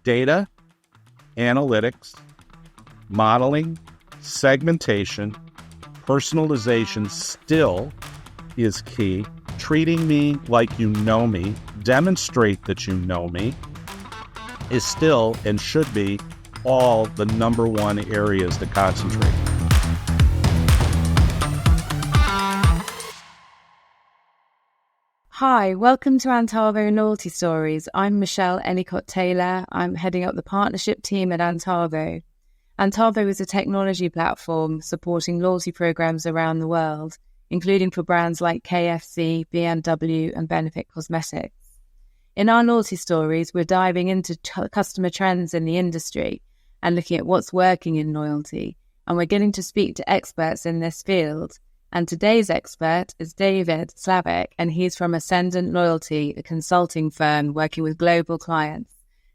Data, analytics, modeling, segmentation, personalization still is key. Treating me like you know me, demonstrate that you know me, is still and should be all the number one areas to concentrate. Hi, welcome to Antavo Loyalty Stories. I'm Michelle Ellicott-Taylor. I'm heading up the partnership team at Antavo. Antavo is a technology platform supporting loyalty programs around the world, including for brands like KFC, BMW, and Benefit Cosmetics. In our loyalty stories, we're diving into customer trends in the industry and looking at what's working in loyalty, and we're getting to speak to experts in this field. And today's expert is David Slavick, and he's from Ascendant Loyalty, a consulting firm working with global clients.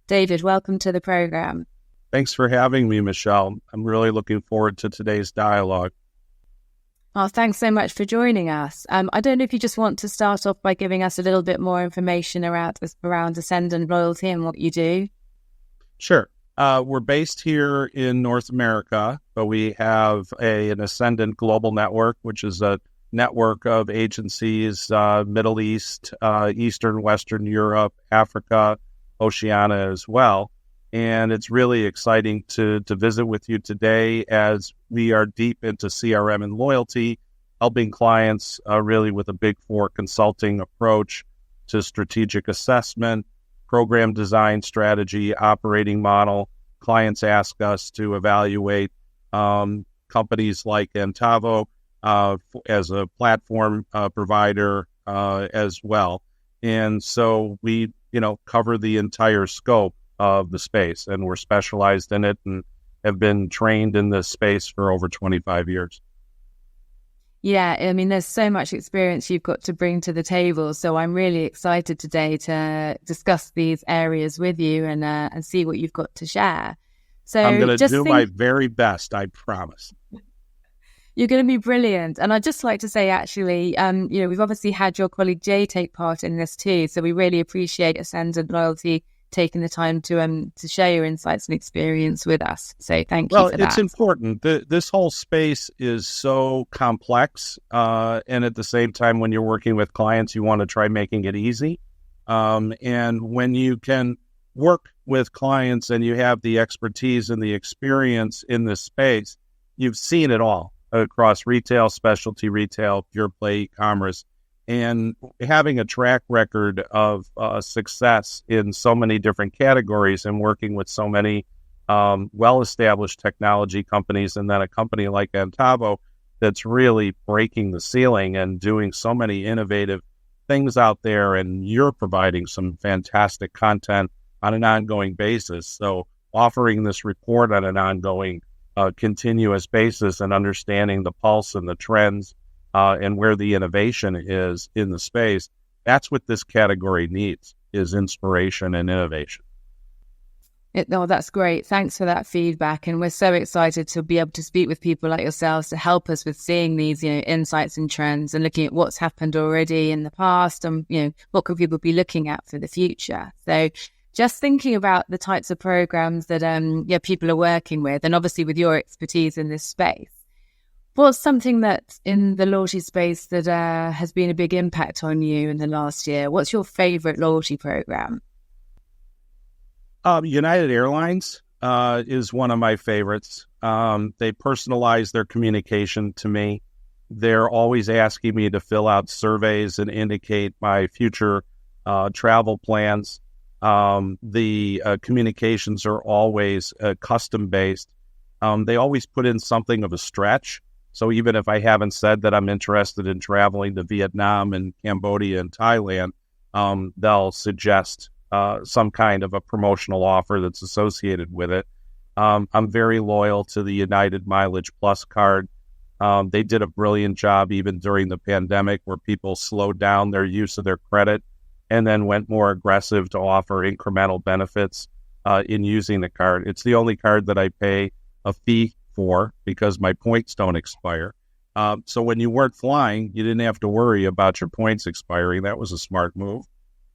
David, welcome to the program. Thanks for having me, Michelle. I'm really looking forward to today's dialogue. Oh, thanks so much for joining us. I don't know if you just want to start off by giving us a little bit more information around Ascendant Loyalty and what you do. Sure. We're based here in North America, but we have an Ascendant Global Network, which is a network of agencies, Middle East, Eastern, Western Europe, Africa, Oceania as well. And it's really exciting to visit with you today as we are deep into CRM and loyalty, helping clients really with a Big Four consulting approach to strategic assessment, program design, strategy, operating model. Clients ask us to evaluate companies like Antavo as a platform provider as well. And so we, cover the entire scope of the space, and we're specialized in it and have been trained in this space for over 25 years. Yeah, I mean, there's so much experience you've got to bring to the table. So I'm really excited today to discuss these areas with you and see what you've got to share. So I'm going to do my very best, I promise. You're going to be brilliant. And I'd just like to say, actually, we've obviously had your colleague Jay take part in this too. So we really appreciate Ascendant Loyalty taking the time to share your insights and experience with us. So thank you for that. Well, it's important. This whole space is so complex. And at the same time, when you're working with clients, you want to try making it easy. And when you can work with clients and you have the expertise and the experience in this space, you've seen it all across retail, specialty retail, pure play e-commerce. And having a track record of success in so many different categories and working with so many well-established technology companies, and then a company like Antavo that's really breaking the ceiling and doing so many innovative things out there, and you're providing some fantastic content on an ongoing basis. So offering this report on an ongoing, continuous basis and understanding the pulse and the trends and where the innovation is in the space, that's what this category needs, is inspiration and innovation. That's great. Thanks for that feedback. And we're so excited to be able to speak with people like yourselves to help us with seeing these, insights and trends and looking at what's happened already in the past and, what could people be looking at for the future. So just thinking about the types of programs that people are working with, and obviously with your expertise in this space, what's something that in the loyalty space that has been a big impact on you in the last year? What's your favorite loyalty program? United Airlines is one of my favorites. They personalize their communication to me. They're always asking me to fill out surveys and indicate my future travel plans. The communications are always custom-based. They always put in something of a stretch. So even if I haven't said that I'm interested in traveling to Vietnam and Cambodia and Thailand, they'll suggest some kind of a promotional offer that's associated with it. I'm very loyal to the United MileagePlus card. They did a brilliant job even during the pandemic, where people slowed down their use of their credit and then went more aggressive to offer incremental benefits in using the card. It's the only card that I pay a fee for because my points don't expire. So when you weren't flying, you didn't have to worry about your points expiring. That was a smart move.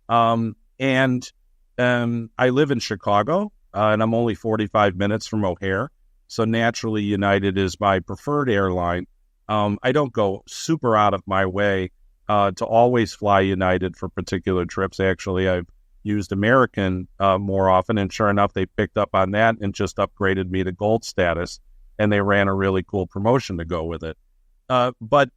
And I live in Chicago, and I'm only 45 minutes from O'Hare. So naturally, United is my preferred airline. I don't go super out of my way to always fly United for particular trips. Actually, I've used American more often, and sure enough, they picked up on that and just upgraded me to gold status, and they ran a really cool promotion to go with it. But,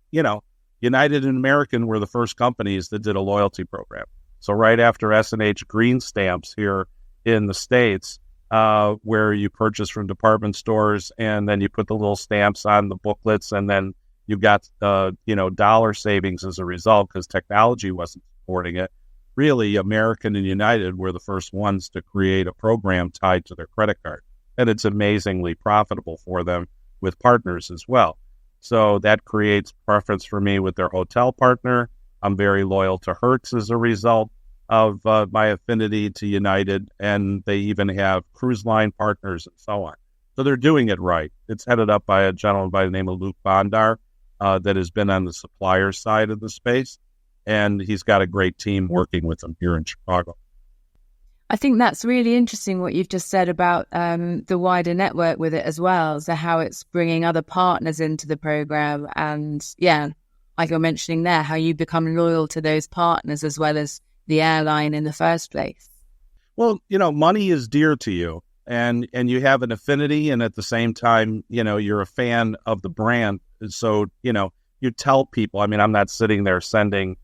United and American were the first companies that did a loyalty program. So right after S&H Green Stamps here in the States, where you purchase from department stores and then you put the little stamps on the booklets, and then you got, dollar savings as a result because technology wasn't supporting it. Really, American and United were the first ones to create a program tied to their credit card. And it's amazingly profitable for them with partners as well. So that creates preference for me with their hotel partner. I'm very loyal to Hertz as a result of my affinity to United, and they even have cruise line partners and so on. So they're doing it right. It's headed up by a gentleman by the name of Luke Bondar that has been on the supplier side of the space, and he's got a great team working with them here in Chicago. I think that's really interesting what you've just said about the wider network with it as well. So how it's bringing other partners into the program, and like you're mentioning there, how you become loyal to those partners as well as the airline in the first place. Well, money is dear to you, and you have an affinity, and at the same time, you're a fan of the brand. So, you tell people, I'm not sitting there sending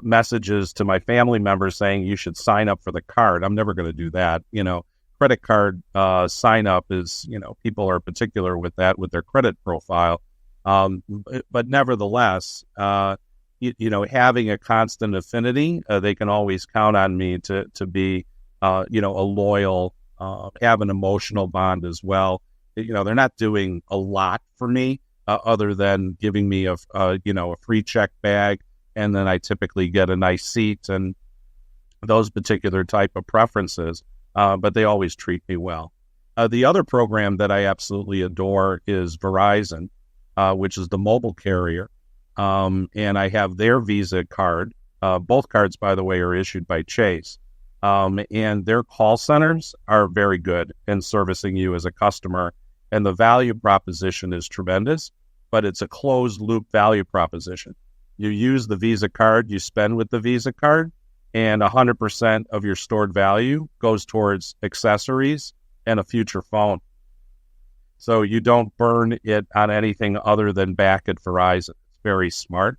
messages to my family members saying you should sign up for the card. I'm never going to do that. Credit card sign up is, people are particular with that, with their credit profile. But nevertheless, having a constant affinity, they can always count on me to be, a loyal, have an emotional bond as well. They're not doing a lot for me other than giving me a free check bag. And then I typically get a nice seat and those particular type of preferences, but they always treat me well. The other program that I absolutely adore is Verizon, which is the mobile carrier. And I have their Visa card. Both cards, by the way, are issued by Chase. And their call centers are very good in servicing you as a customer. And the value proposition is tremendous, but it's a closed loop value proposition. You use the Visa card, you spend with the Visa card, and 100% of your stored value goes towards accessories and a future phone. So you don't burn it on anything other than back at Verizon. It's very smart.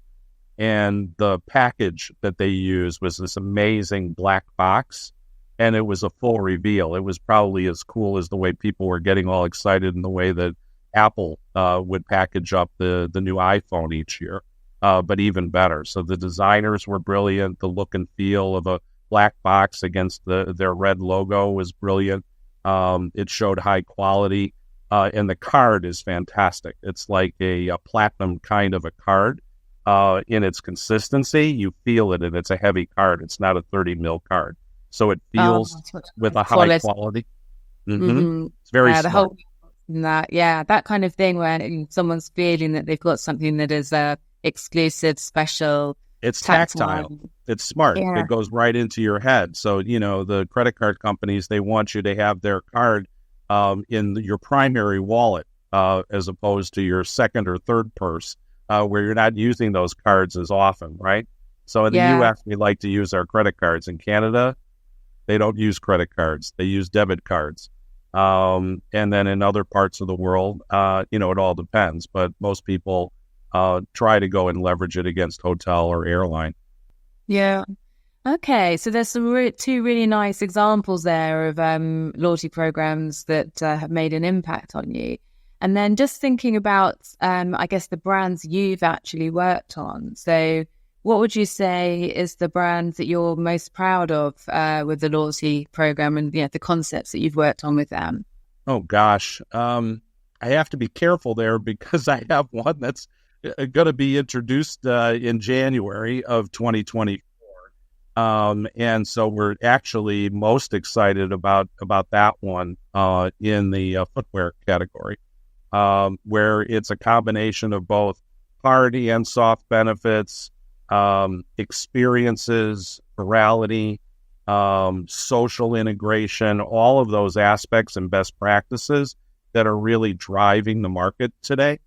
And the package that they used was this amazing black box, and it was a full reveal. It was probably as cool as the way people were getting all excited in the way that Apple would package up the new iPhone each year. But even better. So the designers were brilliant. The look and feel of a black box against their red logo was brilliant. It showed high quality, and the card is fantastic. It's like a platinum kind of a card in its consistency. You feel it, and it's a heavy card. It's not a 30 mil card. So it feels with a high quality. Mm-hmm. It's very smart. That kind of thing where someone's feeling that they've got something that is exclusive, special. It's tactile. It's smart. Yeah. It goes right into your head. So, the credit card companies, they want you to have their card in your primary wallet as opposed to your second or third purse where you're not using those cards as often, right? So in the U.S., we like to use our credit cards. In Canada, they don't use credit cards. They use debit cards. And then in other parts of the world, it all depends. But most people try to go and leverage it against hotel or airline. Yeah. Okay. So there's some two really nice examples there of loyalty programs that have made an impact on you. And then just thinking about, I guess, the brands you've actually worked on. So what would you say is the brand that you're most proud of with the loyalty program and the concepts that you've worked on with them? Oh, gosh. I have to be careful there because I have one that's going to be introduced in January of 2024. And so we're actually most excited about that one in the footwear category, where it's a combination of both hard and soft benefits, experiences, virality, social integration, all of those aspects and best practices that are really driving the market today.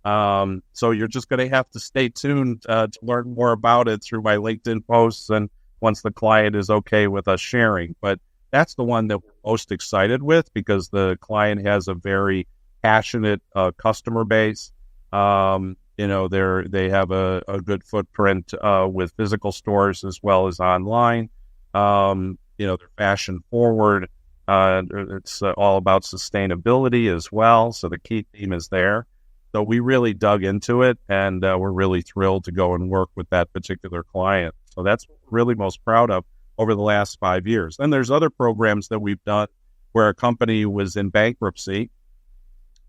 So you're just going to have to stay tuned to learn more about it through my LinkedIn posts and once the client is okay with us sharing. But that's the one that we're most excited with because the client has a very passionate customer base. They have a good footprint with physical stores as well as online. They're fashion forward. It's all about sustainability as well. So the key theme is there. So we really dug into it, and we're really thrilled to go and work with that particular client. So that's what we're really most proud of over the last 5 years. And there's other programs that we've done where a company was in bankruptcy,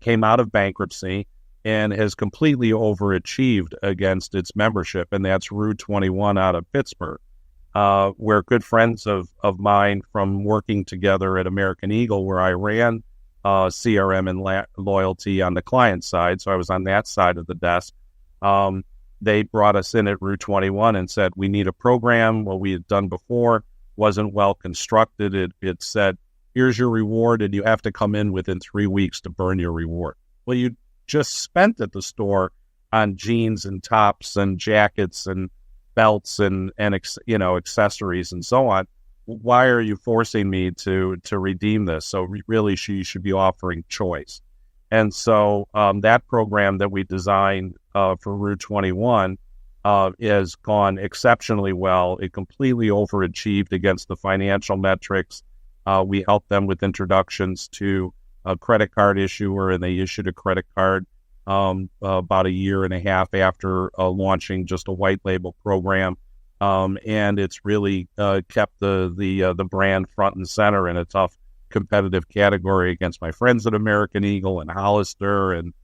came out of bankruptcy, and has completely overachieved against its membership, and that's Route 21 out of Pittsburgh, where good friends of mine from working together at American Eagle, where I ran CRM and loyalty on the client side, so I was on that side of the desk. They brought us in at Route 21 and said, we need a program. What we had done before wasn't well constructed. It said, here's your reward, and you have to come in within 3 weeks to burn your reward. Well, you just spent at the store on jeans and tops and jackets and belts and accessories and so on. Why are you forcing me to redeem this? So really, she should be offering choice. And so that program that we designed for Route 21 has gone exceptionally well. It completely overachieved against the financial metrics. We helped them with introductions to a credit card issuer, and they issued a credit card about a year and a half after launching just a white label program. And it's really kept the brand front and center in a tough competitive category against my friends at American Eagle and Hollister and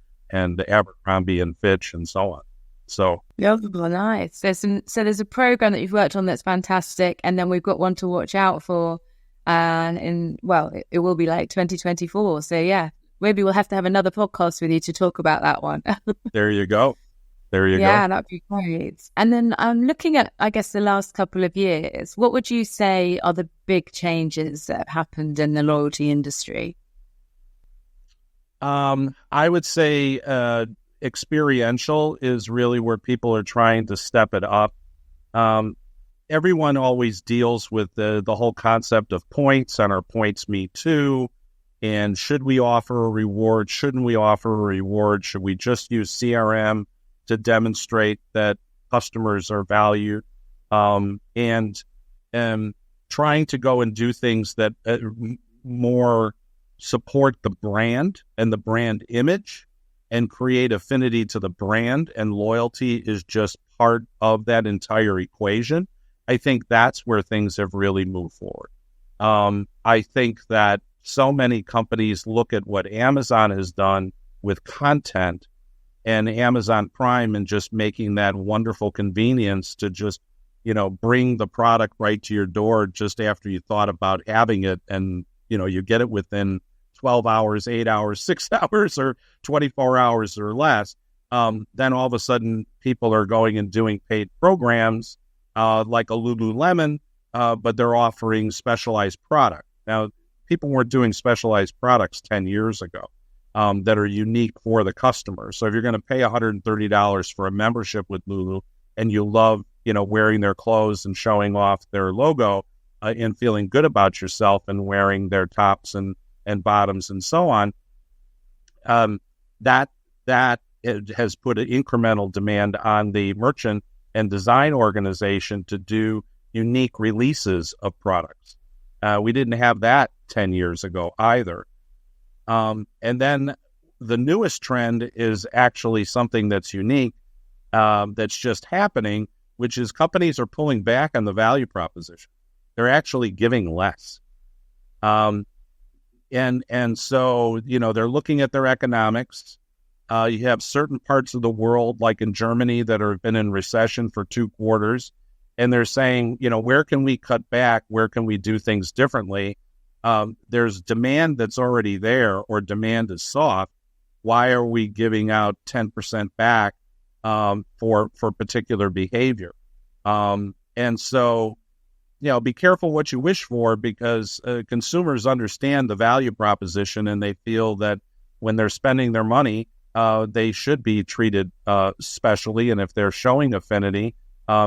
Abercrombie and Fitch and so on. So yeah, nice. There's a program that you've worked on that's fantastic, and then we've got one to watch out for, and it will be like 2024. So yeah, maybe we'll have to have another podcast with you to talk about that one. There you go. Yeah, that'd be great. And then I'm looking at, I guess, the last couple of years. What would you say are the big changes that have happened in the loyalty industry? I would say experiential is really where people are trying to step it up. Everyone always deals with the whole concept of points and our points me too. And should we offer a reward? Shouldn't we offer a reward? Should we just use CRM to demonstrate that customers are valued, and trying to go and do things that more support the brand and the brand image and create affinity to the brand, and loyalty is just part of that entire equation. I think that's where things have really moved forward. I think that so many companies look at what Amazon has done with content and Amazon Prime and just making that wonderful convenience to just, bring the product right to your door just after you thought about having it. And, you get it within 12 hours, 8 hours, 6 hours, or 24 hours or less. Then all of a sudden people are going and doing paid programs like a Lululemon, but they're offering specialized product. Now, people weren't doing specialized products 10 years ago. That are unique for the customer. So if you're going to pay $130 for a membership with Lulu and you love, wearing their clothes and showing off their logo and feeling good about yourself and wearing their tops and bottoms and so on, that has put an incremental demand on the merchant and design organization to do unique releases of products. We didn't have that 10 years ago either. And then the newest trend is actually something that's unique, that's just happening, which is companies are pulling back on the value proposition. They're actually giving less. And so, they're looking at their economics. You have certain parts of the world, like in Germany, that have been in recession for 2 quarters. And they're saying, where can we cut back? Where can we do things differently? There's demand that's already there, or demand is soft. Why are we giving out 10% back for particular behavior? And so be careful what you wish for, because consumers understand the value proposition, and they feel that when they're spending their money, they should be treated specially. And if they're showing affinity,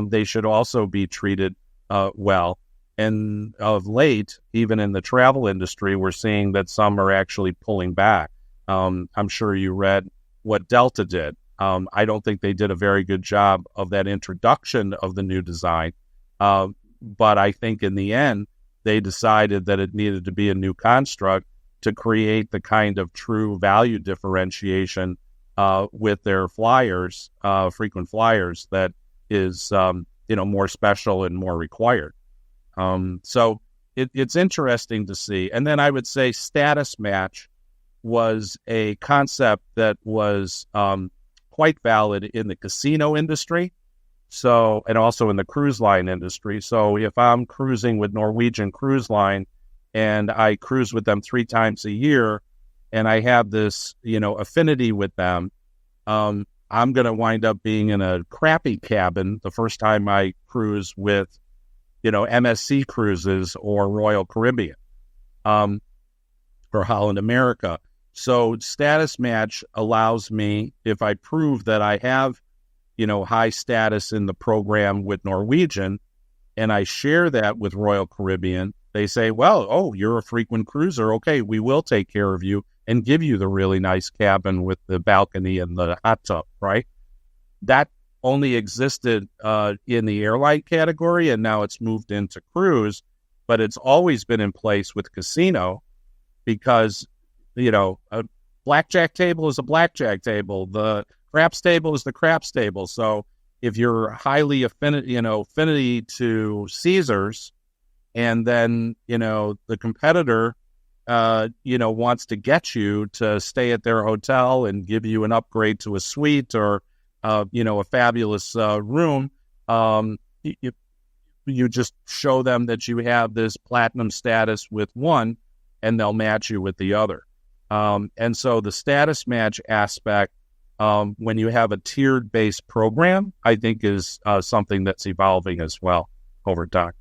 they should also be treated well. And of late, even in the travel industry, we're seeing that some are actually pulling back. I'm sure you read what Delta did. I don't think they did a very good job of that introduction of the new design. But I think in the end, they decided that it needed to be a new construct to create the kind of true value differentiation with their flyers, frequent flyers, that is, more special and more required. So it's interesting to see. And then I would say status match was a concept that was quite valid in the casino industry. So, and also in the cruise line industry. So if I'm cruising with Norwegian Cruise Line and I cruise with them 3 times a year, and I have this, affinity with them, I'm going to wind up being in a crappy cabin the first time I cruise with, MSC Cruises or Royal Caribbean, or Holland America. So status match allows me, if I prove that I have, high status in the program with Norwegian, and I share that with Royal Caribbean, they say, well, you're a frequent cruiser. Okay, we will take care of you and give you the really nice cabin with the balcony and the hot tub, right? That only existed in the airline category, and now it's moved into cruise, but it's always been in place with casino, because, a blackjack table is a blackjack table. The craps table is the craps table. So if you're highly affinity to Caesars, and then, the competitor, wants to get you to stay at their hotel and give you an upgrade to a suite or, a fabulous room, you just show them that you have this platinum status with one, and they'll match you with the other. And so the status match aspect, when you have a tiered-based program, I think is something that's evolving as well over time.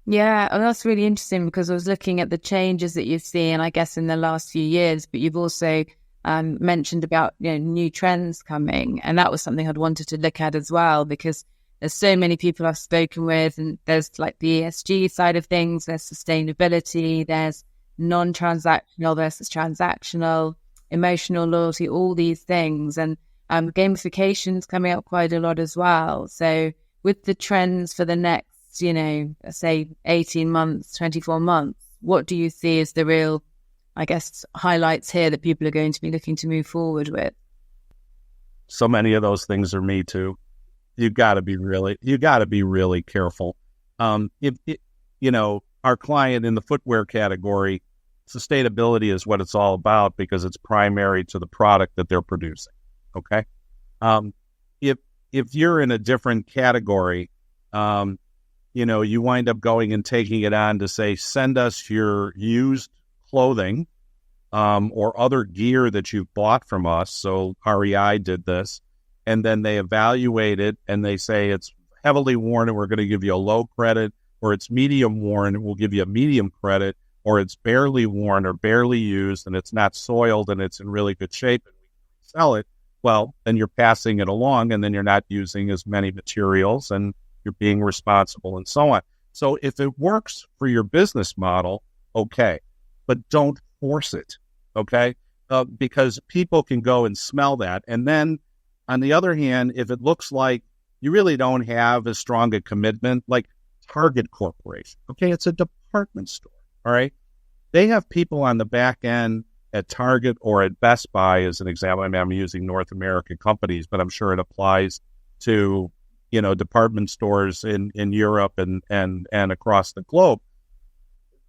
Yeah, and that's really interesting, because I was looking at the changes that you've seen, I guess, in the last few years, but you've also mentioned about new trends coming, and that was something I'd wanted to look at as well, because there's so many people I've spoken with, and there's like the ESG side of things, there's sustainability, there's non-transactional versus transactional, emotional loyalty, all these things, and gamification's coming up quite a lot as well. So with the trends for the next, say 18 months, 24 months, what do you see as the real, I guess, highlights here that people are going to be looking to move forward with? So many of those things are me too. You got to be really careful. Our client in the footwear category, sustainability is what it's all about, because it's primary to the product that they're producing. Okay. If you're in a different category, you wind up going and taking it on to say, send us your used clothing, or other gear that you've bought from us. So REI did this, and then they evaluate it and they say it's heavily worn and we're going to give you a low credit, or it's medium worn and we'll give you a medium credit, or it's barely worn or barely used and it's not soiled and it's in really good shape and we can sell it. Well, then you're passing it along, and then you're not using as many materials, and you're being responsible and so on. So if it works for your business model, okay, but don't force it, okay? Because people can go and smell that. And then on the other hand, if it looks like you really don't have as strong a commitment, like Target Corporation, okay, it's a department store, all right? They have people on the back end at Target or at Best Buy, as an example. I mean, I'm using North American companies, but I'm sure it applies to, department stores in Europe and across the globe.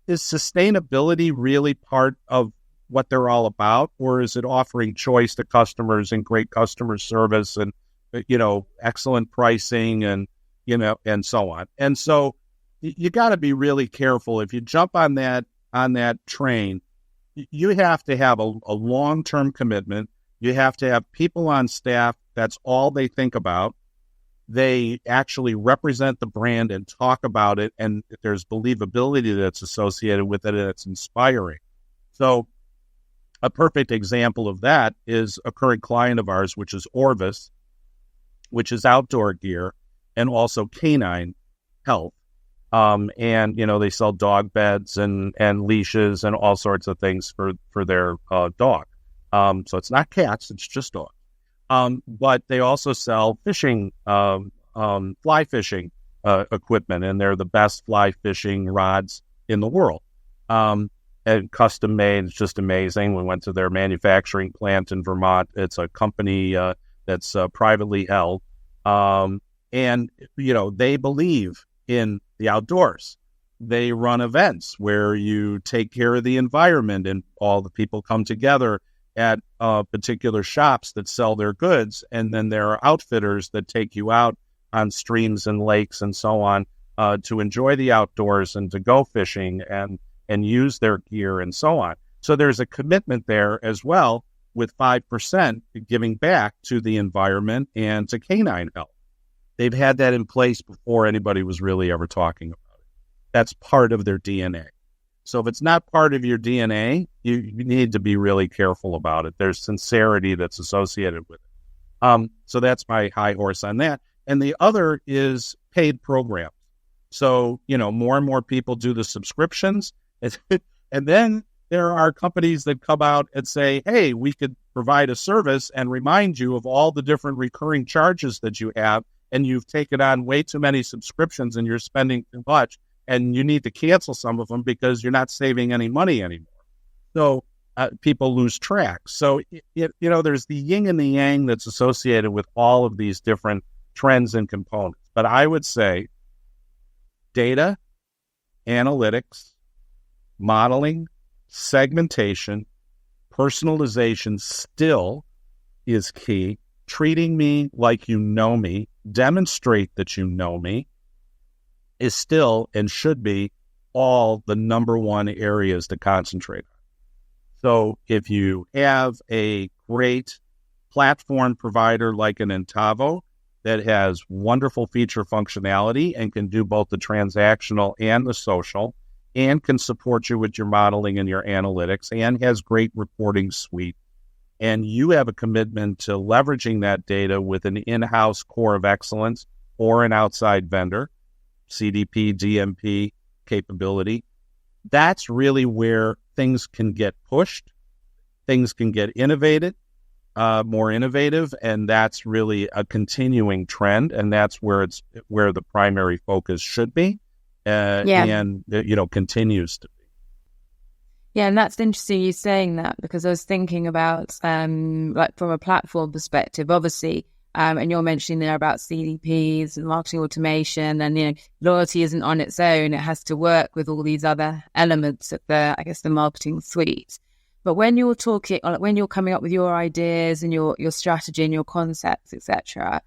Is sustainability really part of what they're all about, or is it offering choice to customers and great customer service and, excellent pricing and, and so on? And so you got to be really careful. If you jump on that train, you have to have a long-term commitment. You have to have people on staff, that's all they think about. they actually represent the brand and talk about it, and there's believability that's associated with it, and it's inspiring. So a perfect example of that is a current client of ours, which is Orvis, which is outdoor gear and also canine health. And, they sell dog beds and leashes and all sorts of things for their dog. So it's not cats, it's just dogs. But they also sell fishing, fly fishing equipment, and they're the best fly fishing rods in the world. And custom made. It's just amazing. We went to their manufacturing plant in Vermont. It's a company that's privately held. And, they believe in the outdoors. They run events where you take care of the environment, and all the people come together at particular shops that sell their goods. And then there are outfitters that take you out on streams and lakes and so on to enjoy the outdoors and to go fishing and use their gear and so on. So there's a commitment there as well, with 5% giving back to the environment and to canine health. They've had that in place before anybody was really ever talking about it. That's part of their DNA. So if it's not part of your DNA, you need to be really careful about it. There's sincerity that's associated with it. So that's my high horse on that. And the other is paid programs. So, more and more people do the subscriptions. And then there are companies that come out and say, hey, we could provide a service and remind you of all the different recurring charges that you have, and you've taken on way too many subscriptions and you're spending too much, and you need to cancel some of them because you're not saving any money anymore. So people lose track. So, there's the yin and the yang that's associated with all of these different trends and components. But I would say data, analytics, modeling, segmentation, personalization still is key. Treating me like you know me, demonstrate that you know me, is still and should be all the number one areas to concentrate on. So if you have a great platform provider like an Antavo that has wonderful feature functionality and can do both the transactional and the social, and can support you with your modeling and your analytics, and has great reporting suite, and you have a commitment to leveraging that data with an in-house core of excellence or an outside vendor, CDP, DMP capability, that's really where things can get pushed, things can get more innovative, and that's really a continuing trend, and that's where the primary focus should be. And continues to be. Yeah, and that's interesting you saying that, because I was thinking about like from a platform perspective, obviously, and you're mentioning there about CDPs and marketing automation, and loyalty isn't on its own; it has to work with all these other elements of the marketing suite. But when you're talking, when you're coming up with your ideas and your strategy and your concepts, etc.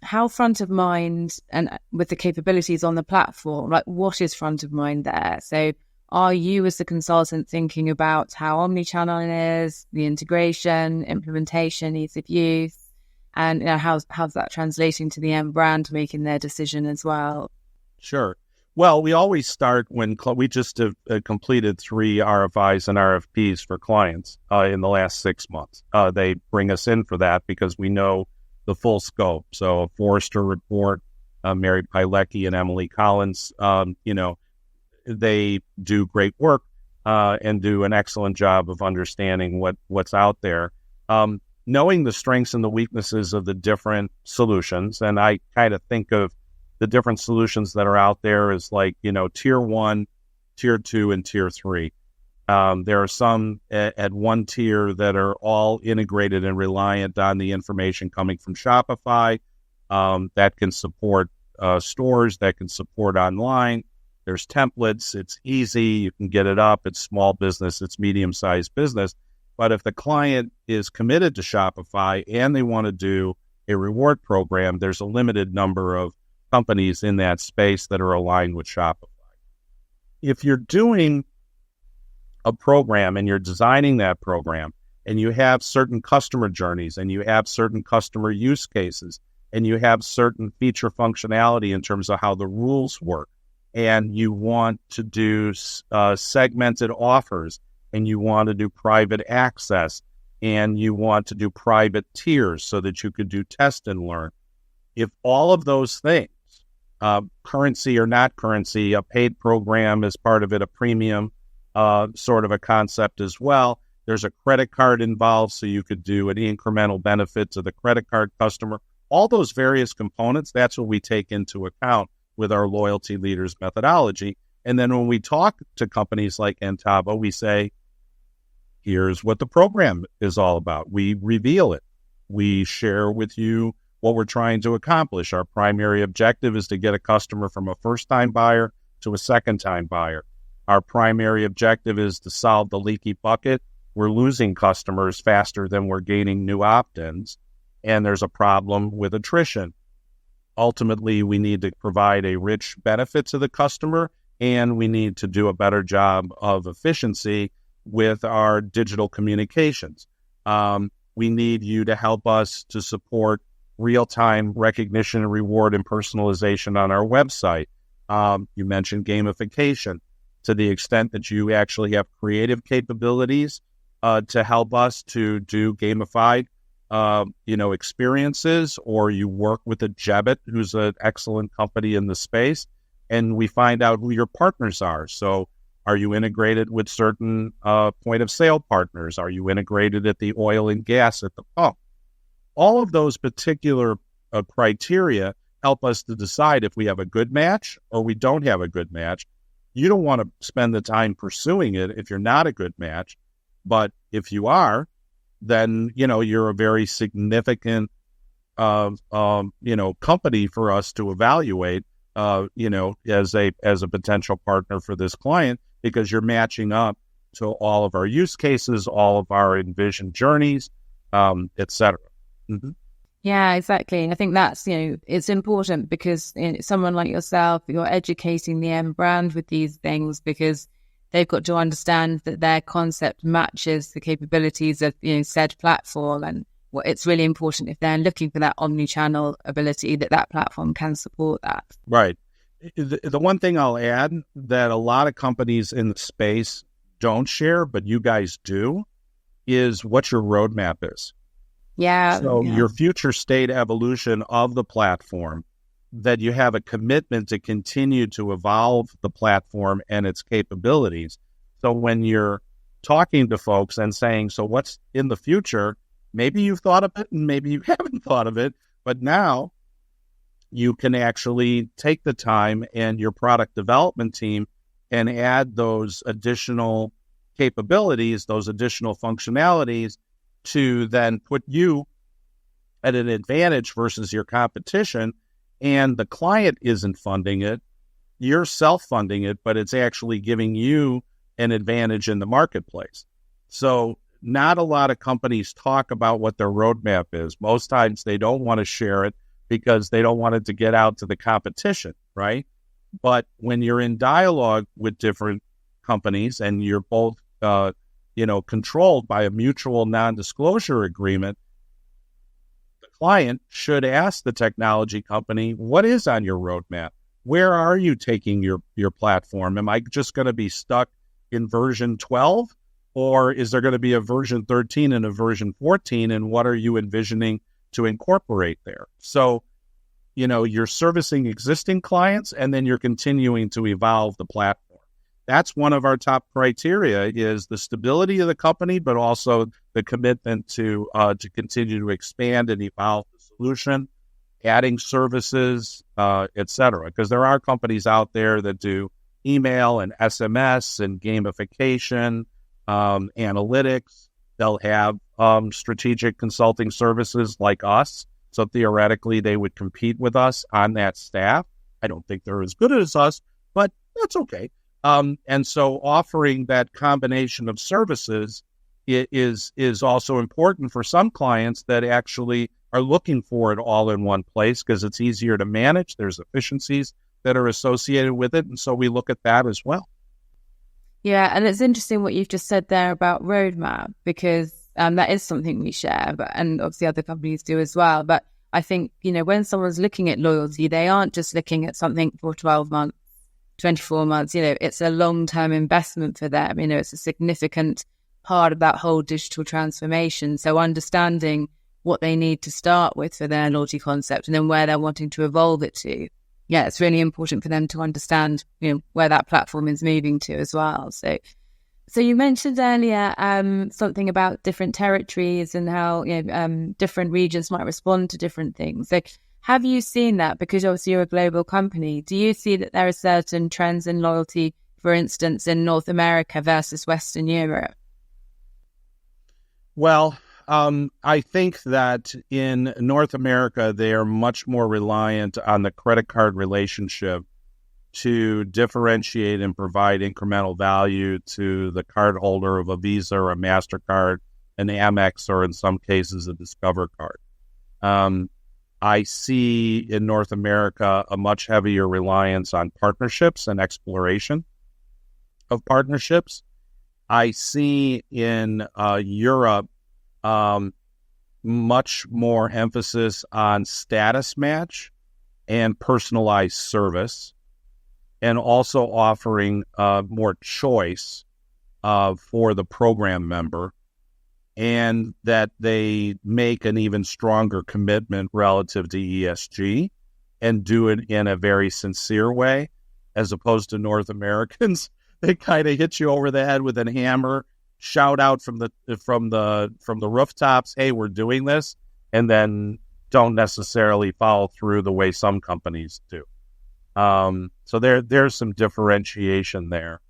How front of mind, and with the capabilities on the platform, like what is front of mind there? So are you as the consultant thinking about how omnichannel is, the integration, implementation, ease of use, and how's that translating to the end brand making their decision as well? Sure. Well, we always start when we just have completed 3 RFIs and RFPs for clients in the last 6 months. They bring us in for that because we know the full scope. So a Forrester report, Mary Pilecki and Emily Collins, they do great work and do an excellent job of understanding what's out there. Knowing the strengths and the weaknesses of the different solutions, and I kind of think of the different solutions that are out there as like, tier 1, tier 2, and tier 3. There are some at one tier that are all integrated and reliant on the information coming from Shopify that can support stores, that can support online. There's templates. It's easy. You can get it up. It's small business. It's medium-sized business. But if the client is committed to Shopify and they want to do a reward program, there's a limited number of companies in that space that are aligned with Shopify. If you're doing a program and you're designing that program and you have certain customer journeys and you have certain customer use cases and you have certain feature functionality in terms of how the rules work, and you want to do segmented offers, and you want to do private access, and you want to do private tiers so that you could do test and learn. If all of those things, currency or not currency, a paid program is part of it, a premium sort of a concept as well. There's a credit card involved, so you could do an incremental benefit to the credit card customer. All those various components, that's what we take into account with our loyalty leaders methodology. And then when we talk to companies like Antavo, we say, here's what the program is all about. We reveal it. We share with you what we're trying to accomplish. Our primary objective is to get a customer from a first-time buyer to a second-time buyer. Our primary objective is to solve the leaky bucket. We're losing customers faster than we're gaining new opt-ins, and there's a problem with attrition. Ultimately, we need to provide a rich benefit to the customer, and we need to do a better job of efficiency with our digital communications. We need you to help us to support real-time recognition and reward and personalization on our website. You mentioned gamification. To the extent that you actually have creative capabilities to help us to do gamified experiences, or you work with a Jebit, who's an excellent company in the space, and we find out who your partners are. So are you integrated with certain point of sale partners? Are you integrated at the oil and gas at the pump? All of those particular criteria help us to decide if we have a good match or we don't have a good match. You don't want to spend the time pursuing it if you're not a good match. But if you are, then, you're a very significant, company for us to evaluate, as a potential partner for this client, because you're matching up to all of our use cases, all of our envisioned journeys, et cetera. Mm-hmm. Yeah, exactly. I think that's, it's important because someone like yourself, you're educating the end brand with these things because they've got to understand that their concept matches the capabilities of said platform. And it's really important if they're looking for that omni-channel ability that platform can support that. Right. The one thing I'll add that a lot of companies in the space don't share, but you guys do, is what your roadmap is. Yeah. So your future state evolution of the platform, that you have a commitment to continue to evolve the platform and its capabilities. So when you're talking to folks and saying, so what's in the future, maybe you've thought of it and maybe you haven't thought of it, but now you can actually take the time and your product development team and add those additional capabilities, those additional functionalities, to then put you at an advantage versus your competition. And the client isn't funding it, you're self-funding it, but it's actually giving you an advantage in the marketplace. So not a lot of companies talk about what their roadmap is. Most times they don't want to share it because they don't want it to get out to the competition, right? But when you're in dialogue with different companies and you're both controlled by a mutual non-disclosure agreement, the client should ask the technology company, what is on your roadmap? Where are you taking your platform? Am I just going to be stuck in version 12? Or is there going to be a version 13 and a version 14? And what are you envisioning to incorporate there? So, you're servicing existing clients and then you're continuing to evolve the platform. That's one of our top criteria, is the stability of the company, but also the commitment to continue to expand and evolve the solution, adding services, et cetera. Because there are companies out there that do email and SMS and gamification, analytics. They'll have strategic consulting services like us. So theoretically, they would compete with us on that staff. I don't think they're as good as us, but that's okay. And so offering that combination of services is also important for some clients that actually are looking for it all in one place because it's easier to manage. There's efficiencies that are associated with it. And so we look at that as well. Yeah, and it's interesting what you've just said there about roadmap, because that is something we share, and obviously other companies do as well. But I think, when someone's looking at loyalty, they aren't just looking at something for 12 months, 24 months. It's a long-term investment for them. It's a significant part of that whole digital transformation. So understanding what they need to start with for their loyalty concept and then where they're wanting to evolve it to. Yeah, it's really important for them to understand, where that platform is moving to as well. So you mentioned earlier something about different territories and how different regions might respond to different things. So have you seen that? Because obviously you're a global company. Do you see that there are certain trends in loyalty, for instance, in North America versus Western Europe? Well, I think that in North America, they are much more reliant on the credit card relationship to differentiate and provide incremental value to the cardholder of a Visa or a MasterCard, an Amex, or in some cases, a Discover card. I see in North America a much heavier reliance on partnerships and exploration of partnerships. I see in Europe much more emphasis on status match and personalized service, and also offering more choice for the program member, and that they make an even stronger commitment relative to ESG and do it in a very sincere way, as opposed to North Americans. They kind of hit you over the head with a hammer, shout out from the rooftops, "Hey, we're doing this," and then don't necessarily follow through the way some companies do. So there's some differentiation there.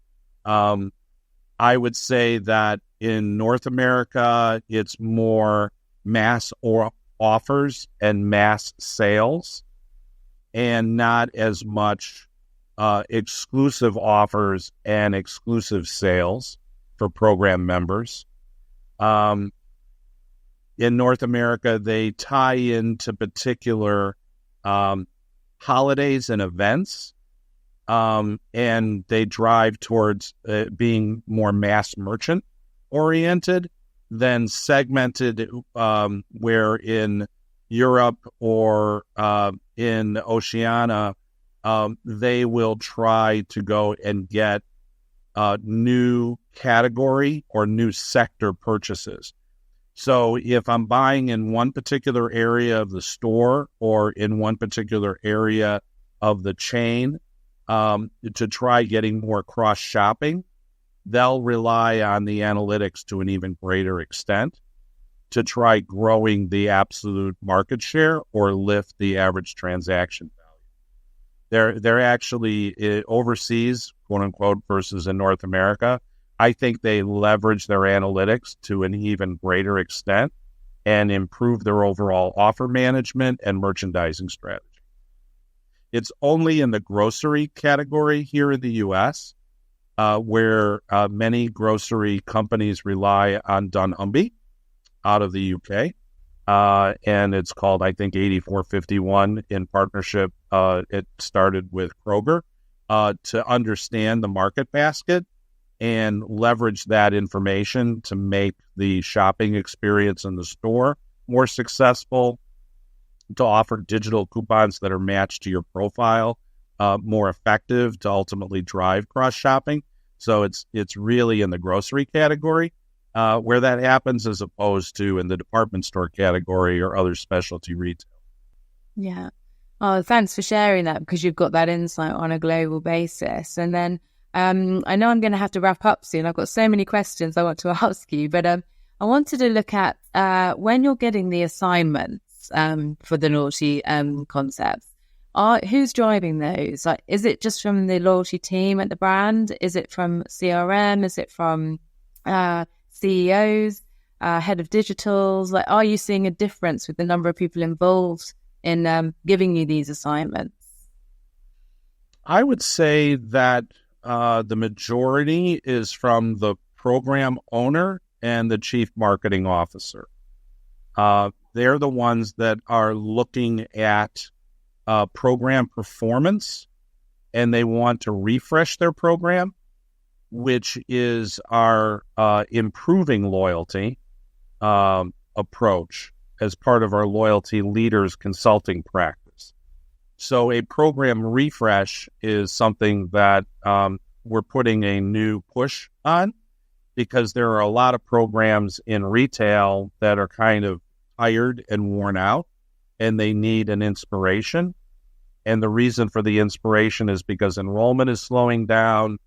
I would say that in North America, it's more mass or offers and mass sales, and not as much exclusive offers and exclusive sales for program members. In North America, they tie into particular holidays and events, and they drive towards being more mass merchant oriented than segmented, where in Europe or in Oceania, they will try to go and get new category or new sector purchases. So if I'm buying in one particular area of the store or in one particular area of the chain, to try getting more cross-shopping, they'll rely on the analytics to an even greater extent to try growing the absolute market share or lift the average transaction value. They're actually overseas, quote unquote, versus in North America. I think they leverage their analytics to an even greater extent and improve their overall offer management and merchandising strategy. It's only in the grocery category here in the U.S. Where many grocery companies rely on dunnhumby out of the U.K., and it's called, I think, 8451 in partnership. It started with Kroger to understand the market basket and leverage that information to make the shopping experience in the store more successful, to offer digital coupons that are matched to your profile more effective, to ultimately drive cross-shopping. So it's really in the grocery category where that happens, as opposed to in the department store category or other specialty retail. Yeah. Oh, thanks for sharing that, because you've got that insight on a global basis. And then I know I'm going to have to wrap up soon. I've got so many questions I want to ask you, but I wanted to look at when you're getting the assignments for the loyalty concepts. Who's driving those? Like, is it just from the loyalty team at the brand? Is it from CRM? Is it from CEOs, head of digitals? Like, are you seeing a difference with the number of people involved in giving you these assignments? I would say that the majority is from the program owner and the chief marketing officer. They're the ones that are looking at program performance, and they want to refresh their program, which is our improving loyalty approach. as part of our loyalty leaders consulting practice. So a program refresh is something that we're putting a new push on, because there are a lot of programs in retail that are kind of tired and worn out, and they need an inspiration. And the reason for the inspiration is because enrollment is slowing down,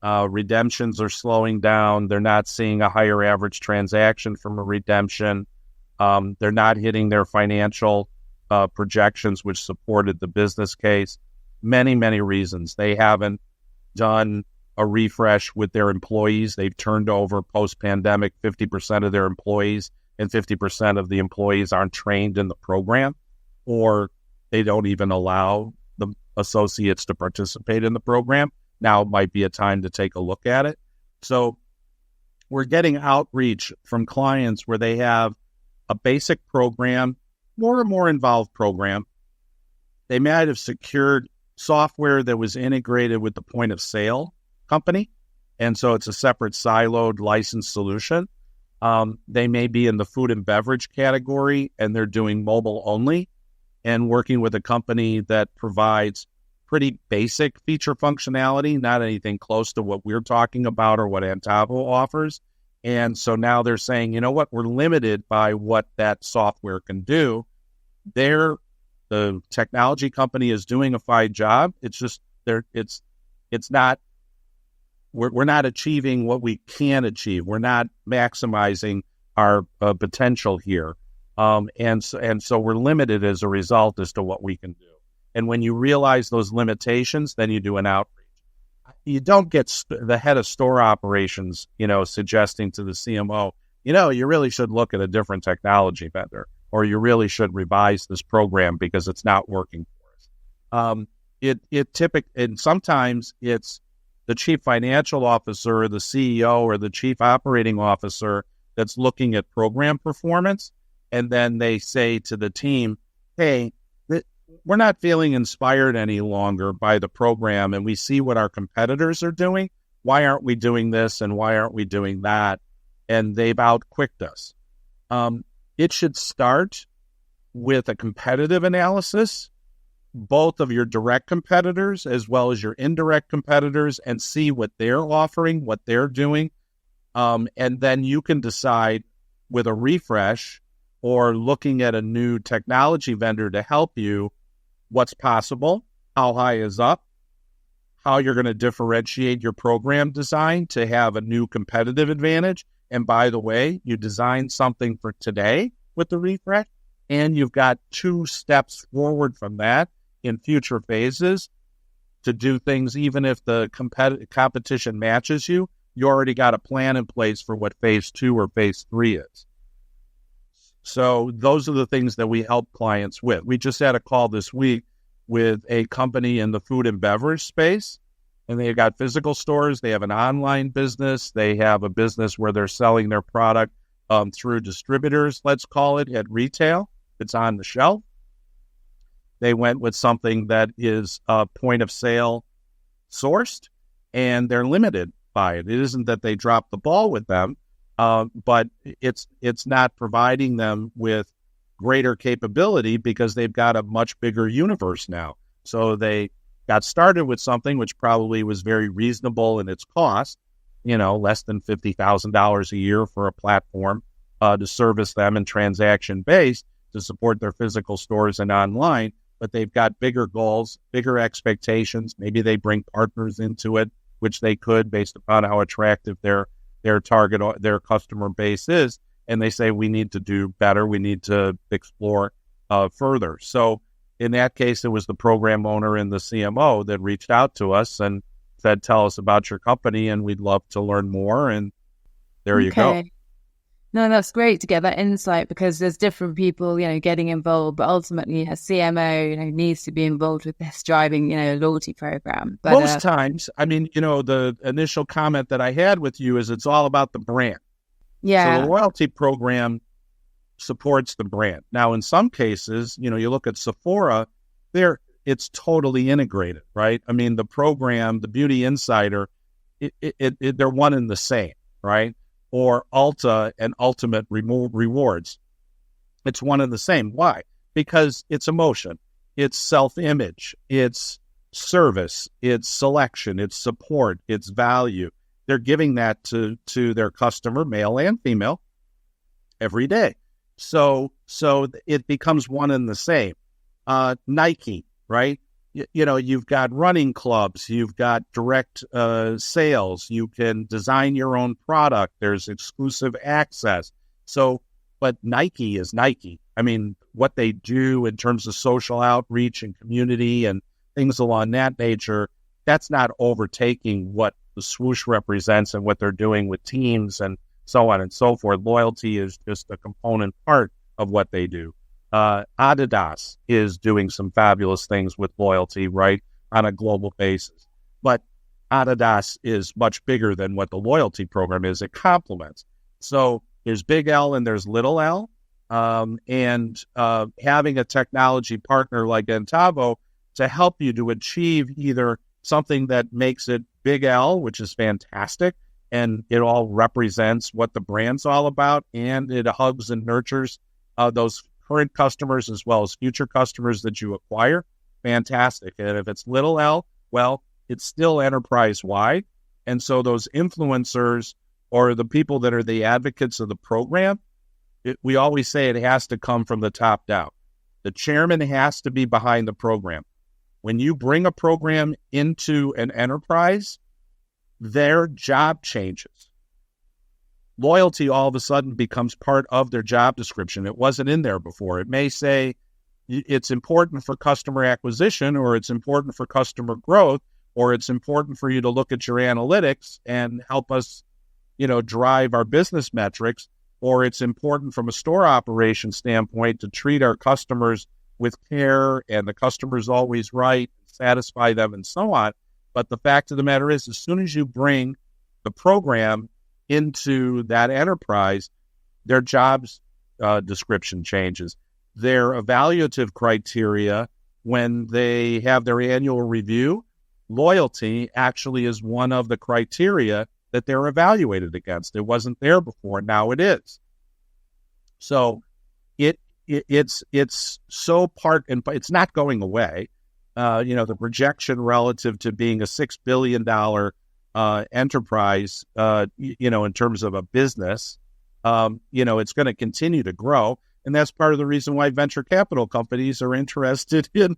redemptions are slowing down, they're not seeing a higher average transaction from a redemption, they're not hitting their financial projections, which supported the business case. Many, many reasons. They haven't done a refresh with their employees. They've turned over post-pandemic 50% of their employees, and 50% of the employees aren't trained in the program, or they don't even allow the associates to participate in the program. Now might be a time to take a look at it. So we're getting outreach from clients where they have a basic program, more and more involved program. They might have secured software that was integrated with the point of sale company, and so it's a separate siloed licensed solution. They may be in the food and beverage category, and they're doing mobile only and working with a company that provides pretty basic feature functionality, not anything close to what we're talking about or what Antavo offers. And so now they're saying, you know what, we're limited by what that software can do. The technology company is doing a fine job. It's just it's not. We're not achieving what we can achieve. We're not maximizing our potential here, and so we're limited as a result as to what we can do. And when you realize those limitations, then you do an outreach. You don't get the head of store operations, suggesting to the CMO, you really should look at a different technology vendor, or you really should revise this program because it's not working for us. And sometimes it's the chief financial officer or the CEO or the chief operating officer that's looking at program performance. And then they say to the team, hey, we're not feeling inspired any longer by the program, and we see what our competitors are doing. Why aren't we doing this, and why aren't we doing that? And they've outquicked us. It should start with a competitive analysis, both of your direct competitors as well as your indirect competitors, and see what they're offering, what they're doing. And then you can decide with a refresh or looking at a new technology vendor to help you what's possible, how high is up, how you're going to differentiate your program design to have a new competitive advantage. And by the way, you design something for today with the refresh, and you've got 2 steps forward from that in future phases to do things. Even if the competition matches you, you already got a plan in place for what phase 2 or phase 3 is. So those are the things that we help clients with. We just had a call this week with a company in the food and beverage space, and they've got physical stores. They have an online business. They have a business where they're selling their product through distributors, let's call it, at retail. It's on the shelf. They went with something that is point of sale sourced, and they're limited by it. It isn't that they dropped the ball with them, but it's not providing them with greater capability because they've got a much bigger universe now. So they got started with something which probably was very reasonable in its cost, less than $50,000 a year for a platform to service them and transaction-based to support their physical stores and online. But they've got bigger goals, bigger expectations. Maybe they bring partners into it, which they could based upon how attractive their target, their customer base is. And they say, we need to do better. We need to explore further. So in that case, it was the program owner and the CMO that reached out to us and said, tell us about your company, and we'd love to learn more. And there you go. No, that's great to get that insight, because there's different people, getting involved, but ultimately a CMO, needs to be involved with this driving, a loyalty program. But, most times, the initial comment that I had with you is it's all about the brand. Yeah. So the loyalty program supports the brand. Now, in some cases, you look at Sephora, it's totally integrated, right? The program, the Beauty Insider, they're one and the same, right? Or Ulta and Ultimate Rewards. It's one and the same. Why? Because it's emotion, it's self-image, it's service, it's selection, it's support, it's value. They're giving that to their customer, male and female, every day. So it becomes one and the same. Nike, right? You've got running clubs, you've got direct sales, you can design your own product, there's exclusive access. But Nike is Nike. I mean, what they do in terms of social outreach and community and things along that nature, that's not overtaking what the swoosh represents and what they're doing with teams and so on and so forth. Loyalty is just a component part of what they do. Adidas is doing some fabulous things with loyalty, right, on a global basis. But Adidas is much bigger than what the loyalty program is. It complements. So there's big L and there's little L. And having a technology partner like Antavo to help you to achieve either something that makes it big L, which is fantastic, and it all represents what the brand's all about, and it hugs and nurtures those current customers as well as future customers that you acquire, fantastic. And if it's little L, well, it's still enterprise-wide. And so those influencers or the people that are the advocates of the program, we always say it has to come from the top down. The chairman has to be behind the program. When you bring a program into an enterprise, their job changes. Loyalty all of a sudden becomes part of their job description. It wasn't in there before. It may say it's important for customer acquisition, or it's important for customer growth, or it's important for you to look at your analytics and help us, drive our business metrics, or it's important from a store operation standpoint to treat our customers with care and the customer's always right, satisfy them, and so on. But the fact of the matter is, as soon as you bring the program into that enterprise, their jobs description changes. Their evaluative criteria, when they have their annual review, loyalty actually is one of the criteria that they're evaluated against. It wasn't there before. Now it is. So it's so part, and it's not going away. The projection relative to being a $6 billion enterprise, in terms of a business, it's going to continue to grow. And that's part of the reason why venture capital companies are interested in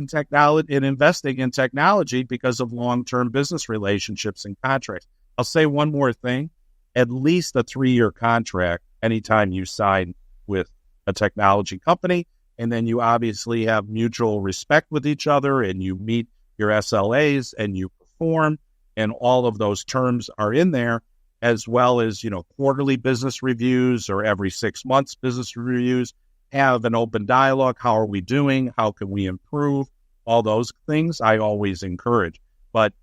technology, in investing in technology, because of long-term business relationships and contracts. I'll say one more thing: at least a 3-year contract anytime you sign with a technology company, and then you obviously have mutual respect with each other, and you meet your SLAs and you perform, and all of those terms are in there, as well as, quarterly business reviews or every 6 months business reviews. Have an open dialogue. How are we doing? How can we improve? All those things I always encourage. But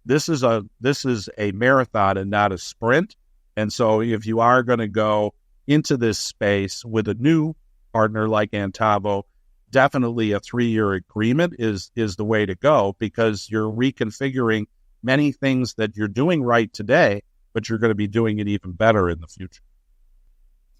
this is a marathon and not a sprint. And so if you are going to go into this space with a new partner like Antavo, definitely a 3-year agreement is the way to go, because you're reconfiguring many things that you're doing right today, but you're going to be doing it even better in the future.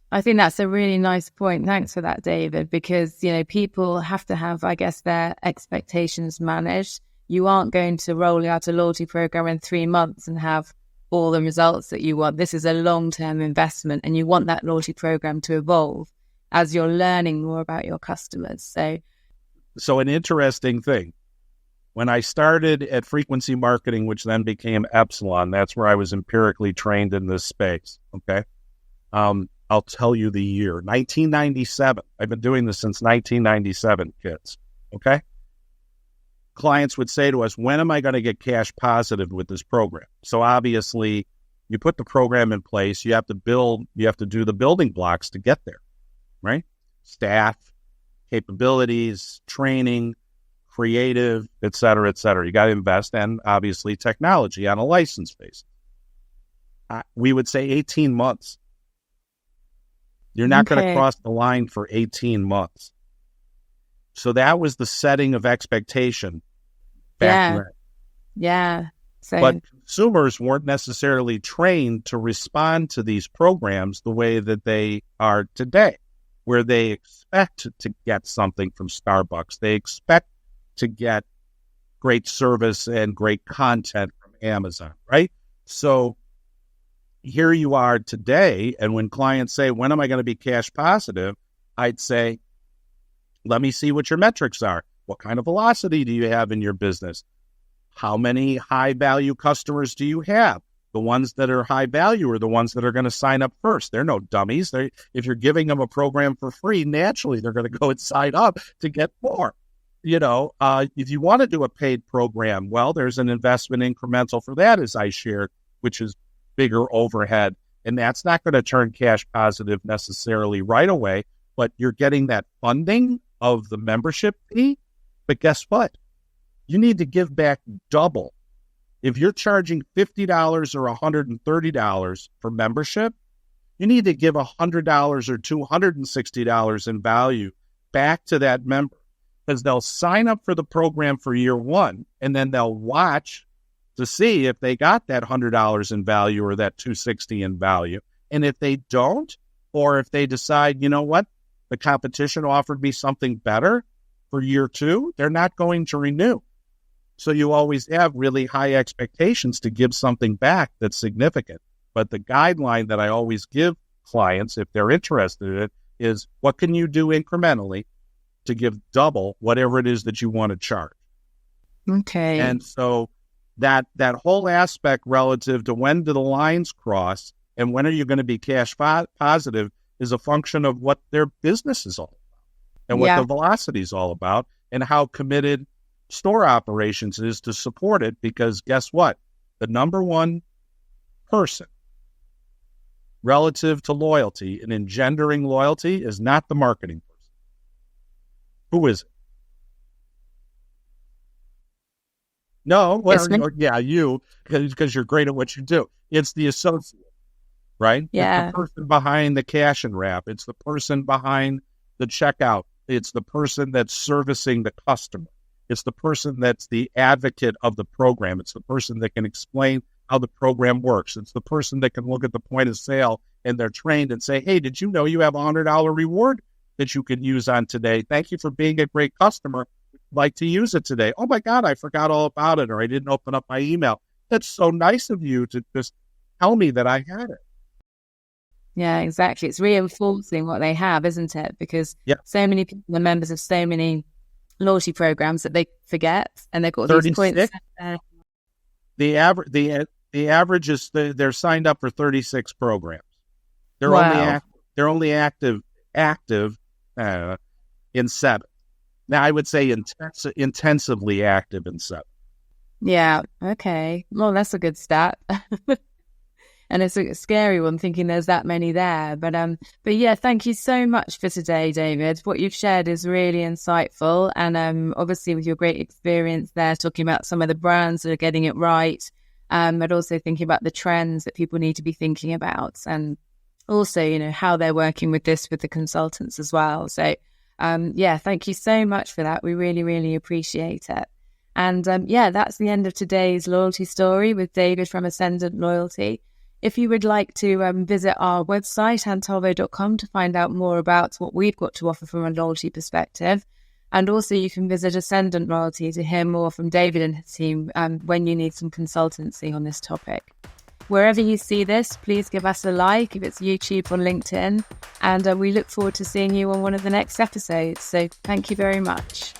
I think that's a really nice point. Thanks for that, David, because, people have to have, I guess, their expectations managed. You aren't going to roll out a loyalty program in 3 months and have all the results that you want. This is a long-term investment, and you want that loyalty program to evolve as you're learning more about your customers. So an interesting thing. When I started at Frequency Marketing, which then became Epsilon, that's where I was empirically trained in this space, okay? I'll tell you the year, 1997. I've been doing this since 1997, kids, okay? Clients would say to us, when am I going to get cash positive with this program? So obviously, you put the program in place, you have to do the building blocks to get there, right? Staff, capabilities, training, creative, et cetera, et cetera. You got to invest, and obviously technology on a license basis. We would say 18 months. You're not going to cross the line for 18 months. So that was the setting of expectation back then. Yeah. But consumers weren't necessarily trained to respond to these programs the way that they are today, where they expect to get something from Starbucks. They expect to get great service and great content from Amazon, right? So here you are today, and when clients say, when am I going to be cash positive? I'd say, let me see what your metrics are. What kind of velocity do you have in your business? How many high-value customers do you have? The ones that are high value are the ones that are going to sign up first. They're no dummies. If you're giving them a program for free, naturally they're going to go and sign up to get more. If you want to do a paid program, well, there's an investment incremental for that, as I shared, which is bigger overhead. And that's not going to turn cash positive necessarily right away, but you're getting that funding of the membership fee. But guess what? You need to give back double. If you're charging $50 or $130 for membership, you need to give $100 or $260 in value back to that member, because they'll sign up for the program for year one, and then they'll watch to see if they got that $100 in value or that $260 in value. And if they don't, or if they decide, you know what, the competition offered me something better for year two, they're not going to renew. So you always have really high expectations to give something back that's significant. But the guideline that I always give clients, if they're interested in it, is what can you do incrementally to give double whatever it is that you want to charge? Okay. And so that whole aspect relative to when do the lines cross and when are you going to be cash positive is a function of what their business is all about and what the velocity is all about and how committed store operations is to support it, because guess what? The number one person relative to loyalty and engendering loyalty is not the marketing person. Who is it? No, you, because you're great at what you do. It's the associate, right? Yeah. It's the person behind the cash and wrap. It's the person behind the checkout. It's the person that's servicing the customer. It's the person that's the advocate of the program. It's the person that can explain how the program works. It's the person that can look at the point of sale and they're trained and say, hey, did you know you have a $100 reward that you can use on today? Thank you for being a great customer. I'd like to use it today. Oh my God, I forgot all about it, or I didn't open up my email. That's so nice of you to just tell me that I had it. Yeah, exactly. It's reinforcing what they have, isn't it? Because so many people are members of so many loyalty programs that they forget, and they've got these points. The average is they're signed up for 36 programs. They're only active in 7. Now I would say intensively active in 7. Yeah. Okay. Well, that's a good stat. And it's a scary one, thinking there's that many there. But yeah, thank you so much for today, David. What you've shared is really insightful. And obviously with your great experience there, talking about some of the brands that are getting it right, but also thinking about the trends that people need to be thinking about. And also, how they're working with this with the consultants as well. So, thank you so much for that. We really, really appreciate it. And that's the end of today's loyalty story with David from Ascendant Loyalty. If you would like to visit our website, antavo.com, to find out more about what we've got to offer from a loyalty perspective. And also you can visit Ascendant Loyalty to hear more from David and his team when you need some consultancy on this topic. Wherever you see this, please give us a like if it's YouTube or LinkedIn. And we look forward to seeing you on one of the next episodes. So thank you very much.